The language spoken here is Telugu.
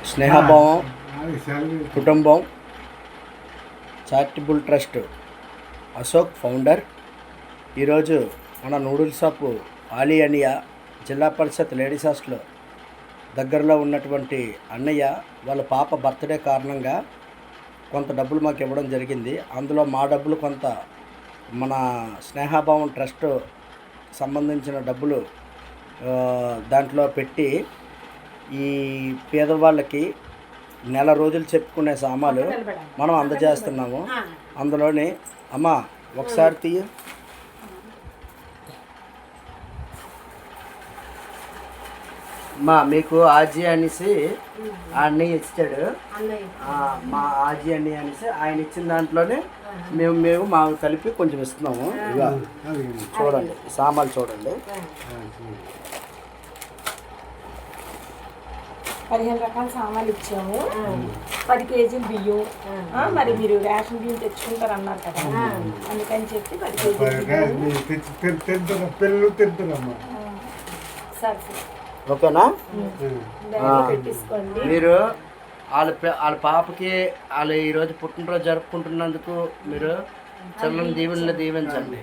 స్నేహభావం కుటుంబం చారిటబుల్ ట్రస్ట్ అశోక్ ఫౌండర్. ఈరోజు మన నూడిల్స్ షాప్ ఆలీ అనియా జిల్లా పరిషత్ లేడీస్ హాస్టల్ దగ్గరలో ఉన్నటువంటి అన్నయ్య వాళ్ళ పాప బర్త్డే కారణంగా కొంత డబ్బులు మాకు ఇవ్వడం జరిగింది. అందులో మా డబ్బులు కొంత మన స్నేహభావం ట్రస్ట్ సంబంధించిన డబ్బులు దాంట్లో పెట్టి ఈ పేదవాళ్ళకి నెల రోజులు చెప్పుకునే సామాన్లు మనం అందజేస్తున్నాము. అందులోని అమ్మ ఒకసారి తీయ మీకు ఆజీ అనేసి అన్నయ్య ఇచ్చాడు. మా ఆజీ అన్నయ్య అనేసి ఆయన ఇచ్చిన దాంట్లోనే మేము మాకు కలిపి కొంచెం ఇస్తున్నాము. ఇక చూడండి సామాన్లు చూడండి. 15 రకాల సామాన్లు ఇచ్చాము. 10 కేజీలు బియ్యం. మరి మీరు రేషన్ బియ్యం తెచ్చుకుంటారు అన్నారు కదా, అందుకని చెప్పి 10 కేజీలు ఓకేనా. పెట్టించుకోండి. మీరు వాళ్ళ పాపకి వాళ్ళు ఈరోజు పుట్టినరోజు జరుపుకుంటున్నందుకు మీరు చల్లని దీవెనలు దీవించండి.